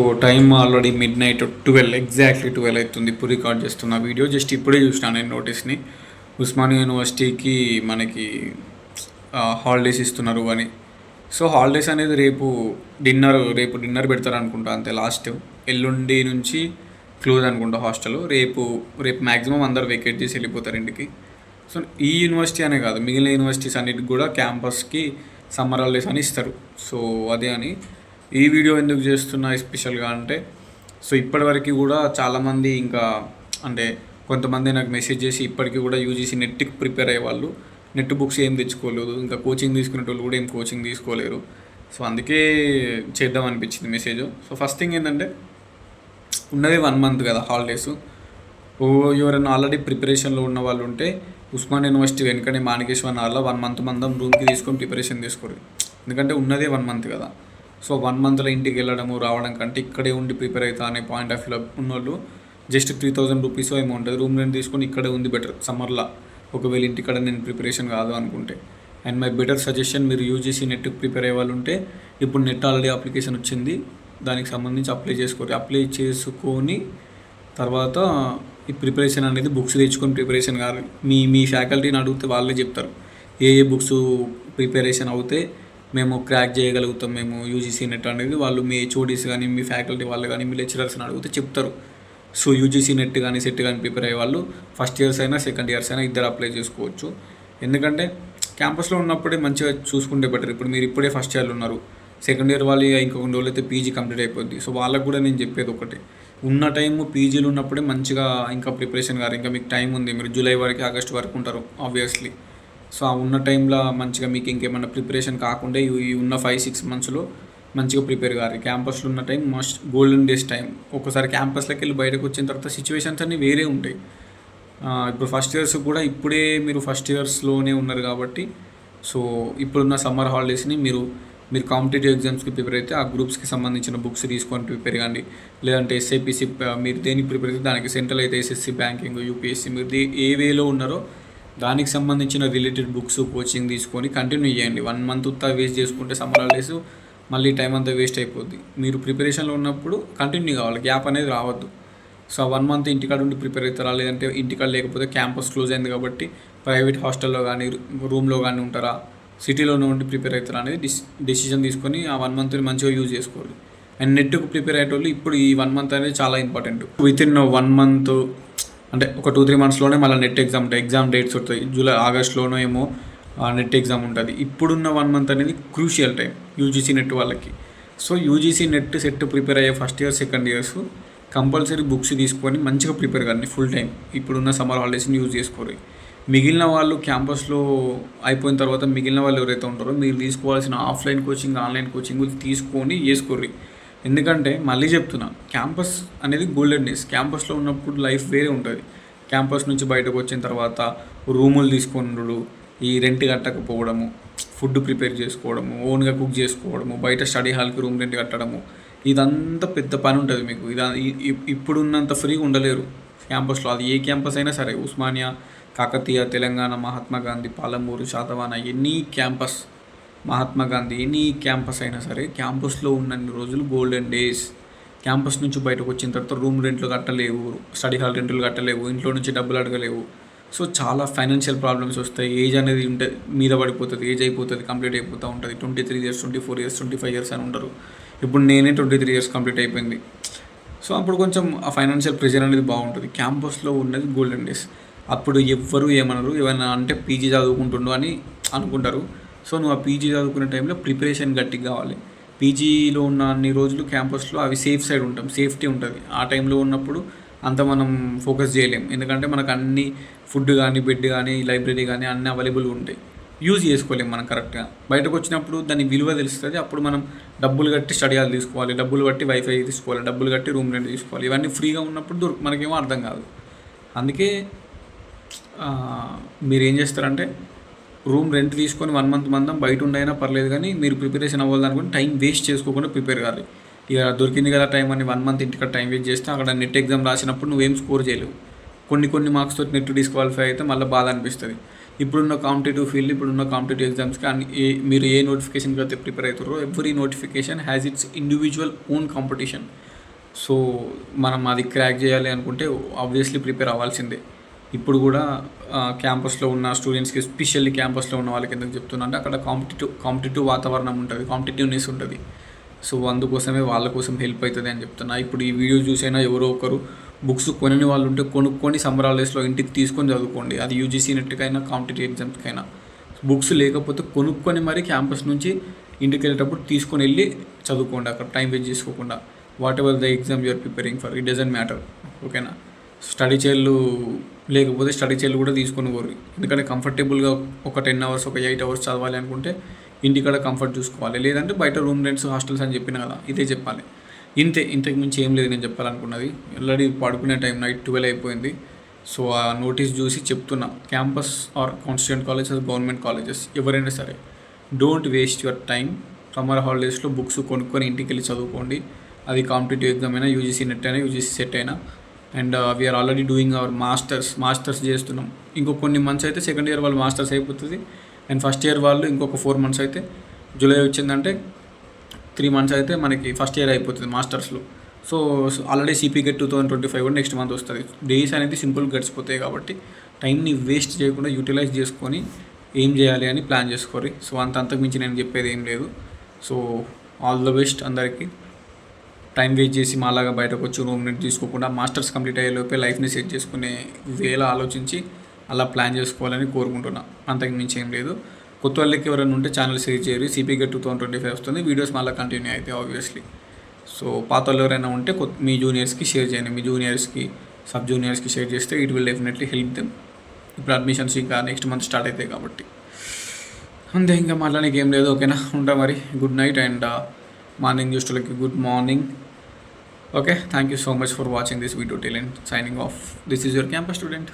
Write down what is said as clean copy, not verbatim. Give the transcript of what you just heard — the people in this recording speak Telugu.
ఓ time already midnight 12 exactly 12 అవుతుంది. ఇప్పుడు రికార్డ్ చేస్తున్న వీడియో జస్ట్ ఇప్పుడే చూసినా నేను నోటీస్ని. ఉస్మానియా యూనివర్సిటీకి మనకి హాలిడేస్ ఇస్తున్నారు అని. సో హాలిడేస్ అనేది రేపు డిన్నర్ పెడతారు అనుకుంటా, అంతే లాస్ట్. ఎల్లుండి నుంచి క్లోజ్ అనుకుంటా హాస్టల్. రేపు మ్యాక్సిమం అందరు వెకేట్ చేసి వెళ్ళిపోతారు ఇంటికి. సో ఈ యూనివర్సిటీ అనే కాదు, మిగిలిన యూనివర్సిటీస్ అన్నిటికి కూడా క్యాంపస్కి సమ్మర్ హాలిడేస్ అని ఇస్తారు. సో అదే అని ఈ వీడియో ఎందుకు చేస్తున్నా ఎస్పెషల్గా అంటే, సో ఇప్పటివరకు కూడా చాలామంది ఇంకా అంటే కొంతమంది నాకు మెసేజ్ చేసి ఇప్పటికీ కూడా యూజీసీ నెట్కి ప్రిపేర్ అయ్యే వాళ్ళు నెట్ బుక్స్ ఏం తెచ్చుకోలేదు, ఇంకా కోచింగ్ తీసుకునే వాళ్ళు కూడా ఏం కోచింగ్ తీసుకోలేరు. సో అందుకే చేద్దాం అనిపించింది మెసేజ్. సో ఫస్ట్ థింగ్ ఏంటంటే, ఉన్నది 1 మంత్ కదా హాలిడేస్. ఎవరైనా ఆల్రెడీ ప్రిపరేషన్లో ఉన్న వాళ్ళు ఉంటే ఉస్మాన్ యూనివర్సిటీ వెనుకనే మాణికేశ్వర నగర్లో 1 మంత్ మందం రూమ్కి తీసుకొని ప్రిపరేషన్ తీసుకోరు. ఎందుకంటే ఉన్నదే 1 మంత్ కదా. సో 1 మంత్లో ఇంటికి వెళ్ళడము రావడం కంటే ఇక్కడే ఉండి ప్రిపేర్ అవుతా అనే పాయింట్ ఆఫ్ వ్యూలో ఉన్నోళ్ళు జస్ట్ 3000 రూపీస్ ఏమో ఉంటుంది, రూమ్ రెంట్ తీసుకొని ఇక్కడే ఉంది బెటర్ సమ్మర్లో, ఒకవేళ ఇంటికాడ నేను ప్రిపరేషన్ కాదు అనుకుంటే. అండ్ మై బెటర్ సజెషన్, మీరు యూజీసీ నెట్ ప్రిపేర్ అయ్యే వాళ్ళు ఉంటే ఇప్పుడు నెట్ ఆల్రెడీ అప్లికేషన్ వచ్చింది, దానికి సంబంధించి అప్లై చేసుకొని తర్వాత ఈ ప్రిపరేషన్ అనేది బుక్స్ తెచ్చుకొని ప్రిపరేషన్ కాదు. మీ ఫ్యాకల్టీని అడిగితే వాళ్ళే చెప్తారు ఏ బుక్స్ ప్రిపరేషన్ అవుతే మేము క్రాక్ చేయగలుగుతాం మేము యూజీసీ నెట్ అనేది. వాళ్ళు మీ హెచ్ఓడీస్ కానీ మీ ఫ్యాకల్టీ వాళ్ళు కానీ మీ లెక్చరర్స్ని అడిగితే చెప్తారు. సో యూజీసీ నెట్ కానీ సెట్ కానీ ప్రిపేర్ అయ్యే వాళ్ళు ఫస్ట్ ఇయర్స్ అయినా సెకండ్ ఇయర్స్ అయినా ఇద్దరు అప్లై చేసుకోవచ్చు. ఎందుకంటే క్యాంపస్లో ఉన్నప్పుడే మంచిగా చూసుకుంటే బెటర్. ఇప్పుడు మీరు ఇప్పుడే ఫస్ట్ ఇయర్లో ఉన్నారు, సెకండ్ ఇయర్ వాళ్ళు ఇంకొక రోజులు అయితే పీజీ కంప్లీట్ అయిపోద్ది. సో వాళ్ళకు కూడా నేను చెప్పేది ఒకటి, ఉన్న టైము పీజీలు ఉన్నప్పుడే మంచిగా ఇంకా ప్రిపరేషన్ కాదు. ఇంకా మీకు టైం ఉంది, మీరు జూలై వరకు ఆగస్ట్ వరకు ఉంటారు ఆబ్వియస్లీ. సో ఆ ఉన్న టైంలో మంచిగా మీకు ఇంకేమన్నా ప్రిపరేషన్ కాకుండా ఈ ఉన్న 5-6 మంత్స్లో మంచిగా ప్రిపేర్ కాదు. క్యాంపస్లో ఉన్న time must golden days time. ఒకసారి క్యాంపస్లోకి వెళ్ళి బయటకు వచ్చిన తర్వాత సిచ్యువేషన్స్ అన్నీ వేరే ఉంటాయి. ఇప్పుడు ఫస్ట్ ఇయర్స్ కూడా ఇప్పుడే మీరు ఫస్ట్ ఇయర్స్లోనే ఉన్నారు కాబట్టి, సో ఇప్పుడున్న సమ్మర్ హాలిడేస్ని మీరు కాంపిటేటివ్ ఎగ్జామ్స్కి ప్రిపేర్ అయితే ఆ గ్రూప్స్కి సంబంధించిన బుక్స్ తీసుకొని ప్రిపేర్ కాండి. లేదంటే ఎస్ఐపిసి మీరు దేనికి ప్రిపేర్ అయితే దానికి, సెంట్రల్ అయితే ఎస్ఎస్సి, బ్యాంకింగ్, యూపీఎస్సి, మీరు ఏ వేలో ఉన్నారో దానికి సంబంధించిన రిలేటెడ్ బుక్స్ కోచింగ్ తీసుకొని కంటిన్యూ చేయండి. 1 మంత్ వేస్ట్ చేసుకుంటే సమ్మర్ హాలిడేస్ మళ్ళీ టైం అంతా వేస్ట్ అయిపోద్ది. మీరు ప్రిపరేషన్లో ఉన్నప్పుడు కంటిన్యూ కావాలి, గ్యాప్ అనేది రావద్దు. సో 1 మంత్ ఇంటికాడ ఉండి ప్రిపేర్ అవుతారా, లేదంటే ఇంటికాడ లేకపోతే క్యాంపస్ క్లోజ్ అయింది కాబట్టి ప్రైవేట్ హాస్టల్లో కానీ రూమ్లో కానీ ఉంటారా, సిటీలోనే ఉండి ప్రిపేర్ అవుతారా అనేది డెసిషన్ తీసుకొని ఆ 1 మంత్ని మంచిగా యూజ్ చేసుకోవాలి. అండ్ నెట్కు ప్రిపేర్ అయ్యేటోళ్ళు ఇప్పుడు ఈ 1 మంత్ అనేది చాలా ఇంపార్టెంట్. వితిన్ 1 మంత్ అంటే ఒక 2-3 మంత్స్లోనే మళ్ళీ నెట్ ఎగ్జామ్ ఉంటాయి, ఎగ్జామ్ డేట్స్ వస్తాయి. ఆగస్ట్లోనో ఏమో నెట్ ఎగ్జామ్ ఉంటుంది. ఇప్పుడున్న 1 మంత్ అనేది క్రూషియల్ టైం యూజీసీ నెట్ వాళ్ళకి. So UGC NET SET prepare అయ్యే first year second years compulsory books తీసుకొని మంచిగా ప్రిపేర్ కానీ ఫుల్ టైం ఇప్పుడున్న సమ్మర్ హాలిడేస్ని యూజ్ చేసుకోరు. మిగిలిన వాళ్ళు క్యాంపస్లో అయిపోయిన తర్వాత మిగిలిన వాళ్ళు ఎవరైతే ఉంటారో మీరు తీసుకోవాల్సిన ఆఫ్లైన్ కోచింగ్, ఆన్లైన్ కోచింగ్ తీసుకొని చేసుకోరు. ఎందుకంటే మళ్ళీ చెప్తున్నా, క్యాంపస్ అనేది గోల్డెన్ డేస్. క్యాంపస్లో ఉన్నప్పుడు లైఫ్ వేరే ఉంటుంది. క్యాంపస్ నుంచి బయటకు వచ్చిన తర్వాత రూములు తీసుకొనుడు, ఈ రెంట్ కట్టకపోవడము, ఫుడ్ ప్రిపేర్ చేసుకోవడము, ఓన్గా కుక్ చేసుకోవడము, బయట స్టడీ హాల్కి రూమ్ రెంట్ కట్టడము, ఇదంతా పెద్ద పని ఉంటుంది మీకు. ఇప్పుడున్నంత ఫ్రీగా ఉండలేరు క్యాంపస్లో. అది ఏ క్యాంపస్ అయినా సరే, Osmania, Kakatiya, Telangana, Mahatma Gandhi, Palamuru, Satavahana, any campus, Mahatma Gandhi, any campus అయినా సరే క్యాంపస్లో ఉన్నన్ని రోజులు గోల్డెన్ డేస్. క్యాంపస్ నుంచి బయటకు వచ్చిన తర్వాత రూమ్ రెంట్లు కట్టలేవు, స్టడీ హాల్ రెంట్లు కట్టలేవు, ఇంట్లో నుంచి డబ్బులు అడగలేవు. సో చాలా ఫైనాన్షియల్ ప్రాబ్లమ్స్ వస్తాయి. ఏజ్ అనేది మీద పడిపోతుంది, ఏజ్ అయిపోతుంది, కంప్లీట్ అయిపోతూ ఉంటుంది. 23 ఇయర్స్, 24 ఇయర్స్, 25 ఇయర్స్ అని ఉంటారు. ఇప్పుడు నేనే 23 ఇయర్స్ కంప్లీట్ అయిపోయింది. సో అప్పుడు కొంచెం ఆ ఫైనాన్షియల్ ప్రెషర్ అనేది బాగుంటుంది. క్యాంపస్లో ఉన్నది గోల్డెన్ డేస్. అప్పుడు ఎవ్వరు ఏమనరు, ఏమైనా అంటే పీజీ చదువుకుంటుండు అని అనుకుంటారు. సో నువ్వు ఆ పీజీ చదువుకునే టైంలో ప్రిపరేషన్ గట్టిగా కావాలి. పీజీలో ఉన్న అన్ని రోజులు క్యాంపస్లో అవి సేఫ్ సైడ్ ఉంటాం, సేఫ్టీ ఉంటుంది. ఆ టైంలో ఉన్నప్పుడు అంత మనం ఫోకస్ చేయలేం, ఎందుకంటే మనకు అన్ని ఫుడ్ కానీ, బెడ్ కానీ, లైబ్రరీ కానీ అన్నీ అవైలబుల్గా ఉంటాయి. యూజ్ చేసుకోలేం మనం కరెక్ట్గా. బయటకు వచ్చినప్పుడు దాని విలువ తెలుస్తుంది. అప్పుడు మనం డబ్బులు కట్టి స్టడీ హాల్ తీసుకోవాలి, డబ్బులు కట్టి వైఫై తీసుకోవాలి, డబ్బులు కట్టి రూమ్ రెంట్ తీసుకోవాలి. ఇవన్నీ ఫ్రీగా ఉన్నప్పుడు మనకేమో అర్థం కాదు. అందుకే మీరు ఏం చేస్తారంటే, రూమ్ రెంట్ తీసుకొని 1 మంత్ మందం బయట ఉండైనా పర్లేదు, కానీ మీరు ప్రిపరేషన్ అవ్వాలనుకుని టైం వేస్ట్ చేసుకోకుండా ప్రిపేర్ కావాలి. ఇక దొరికింది కదా టైం అని 1 మంత్ ఇంటికి టైం వేస్ట్ చేస్తే అక్కడ నెట్ ఎగ్జామ్ రాసినప్పుడు నువ్వేం స్కోర్ చేయలేవు. కొన్ని మార్క్స్ తోటి నెట్ డిస్క్వాలిఫై అయితే మళ్ళీ బాధ అనిపిస్తుంది. ఇప్పుడున్న కాంపిటేటివ్ ఫీల్డ్, ఇప్పుడున్న కాంపిటేటివ్ ఎగ్జామ్స్కి అండ్ మీరు ఏ నోటిఫికేషన్కి అయితే ప్రిపేర్ అవుతారో every notification has its individual own competition. So మనం అది క్రాక్ చేయాలి అనుకుంటే ఆబ్వియస్లీ ప్రిపేర్ అవ్వాల్సిందే. ఇప్పుడు కూడా క్యాంపస్లో ఉన్న స్టూడెంట్స్కి, ఎస్పెషల్లీ క్యాంపస్లో ఉన్న వాళ్ళకి ఎందుకు చెప్తున్నా అంటే అక్కడ కాంపిటేటివ్ వాతావరణం ఉంటుంది, కాంపిటేటివ్నెస్ ఉంటుంది. సో అందుకోసమే వాళ్ళ కోసం హెల్ప్ అవుతుంది అని చెప్తున్నా. ఇప్పుడు ఈ వీడియో చూసైనా ఎవరో ఒకరు బుక్స్ కొనని వాళ్ళు ఉంటే కొనుక్కొని సమ్మర్ హాలిడేస్లో ఇంటికి తీసుకొని చదువుకోండి. అది యూజీసీ నెట్కైనా కాంపిటేటివ్ ఎగ్జామ్స్కైనా. బుక్స్ లేకపోతే కొనుక్కొని మరి క్యాంపస్ నుంచి ఇంటికి వెళ్ళేటప్పుడు తీసుకొని వెళ్ళి చదువుకోండి, అక్కడ టైం వేస్ట్ చేసుకోకుండా. Whatever the exam you're preparing for, it doesn't matter. ఓకేనా? స్టడీ చైర్లు లేకపోతే స్టడీ చైర్లు కూడా తీసుకొని పోరు. ఎందుకంటే కంఫర్టబుల్గా ఒక 10 hours, ఒక 8 hours చదవాలి అనుకుంటే ఇంటికాడ కంఫర్ట్ చూసుకోవాలి. లేదంటే బయట రూమ్ రెంట్స్, హాస్టల్స్ అని చెప్పిన కదా, ఇదే చెప్పాలి. ఇంతకు మించి ఏం లేదు నేను చెప్పాలనుకున్నది. ఆల్రెడీ పడుకునే టైం నైట్ 12 అయిపోయింది. సో ఆ నోటీస్ చూసి చెప్తున్నా, campus or constituent colleges, government colleges ఎవరైనా సరే, don't waste your time. Summer హాలిడేస్లో బుక్స్ కొనుక్కొని ఇంటికి వెళ్ళి చదువుకోండి. అది కాంపిటేటివ్ ఎగ్జామ్ అయినా, యూజీసీ నెట్ అయినా, యూజీసీ సెట్ అయినా. And we're already doing our masters చేస్తున్నాం. ఇంకో కొన్ని మంత్స్ అయితే సెకండ్ ఇయర్ వాళ్ళు మాస్టర్స్ అయిపోతుంది. అండ్ ఫస్ట్ ఇయర్ వాళ్ళు ఇంకొక 4 months అయితే, జూలై వచ్చిందంటే 3 months అయితే మనకి ఫస్ట్ ఇయర్ అయిపోతుంది మాస్టర్స్లో. సో ఆల్రెడీ సిపీ గెట్ 2025 కూడా నెక్స్ట్ మంత్ వస్తుంది. డేస్ అనేది సింపుల్గా గడిచిపోతాయి కాబట్టి టైంని వేస్ట్ చేయకుండా యూటిలైజ్ చేసుకొని ఏం చేయాలి అని ప్లాన్ చేసుకోరు. సో అంతకు మించి నేను చెప్పేది ఏం లేదు. సో ఆల్ ద బెస్ట్ అందరికీ. టైం వేస్ట్ చేసి మాలాగా బయటకు వచ్చి రూమ్ రెంట్ తీసుకోకుండా మాస్టర్స్ కంప్లీట్ అయ్యేలోపే లైఫ్ని సెట్ చేసుకునే వేళ ఆలోచించి అలా ప్లాన్ చేసుకోవాలని కోరుకుంటున్నా. అంతకు మించి ఏం లేదు. కొత్త వాళ్ళకి ఎవరైనా ఉంటే ఛానల్ షేర్ చేయరు. సిపీ గెట్ 2025 వస్తుంది. వీడియోస్ మళ్ళీ కంటిన్యూ అవుతాయి ఆబ్వియస్లీ. సో పాత వాళ్ళు ఎవరైనా ఉంటే మీ జూనియర్స్కి షేర్ చేయండి. మీ జూనియర్స్కి, సబ్ జూనియర్స్కి షేర్ చేస్తే it will definitely help them. ఇప్పుడు అడ్మిషన్స్ ఇంకా నెక్స్ట్ మంత్ స్టార్ట్ అవుతాయి కాబట్టి అంతే. ఇంకా మళ్ళీ నీకు ఏం లేదు. ఓకేనా? ఉంటా మరి. Good night. అండ్ మార్నింగ్ చూసేటోళ్ళకి good morning. Okay, thank you so much for watching this video till end. Signing off. This is your campus student.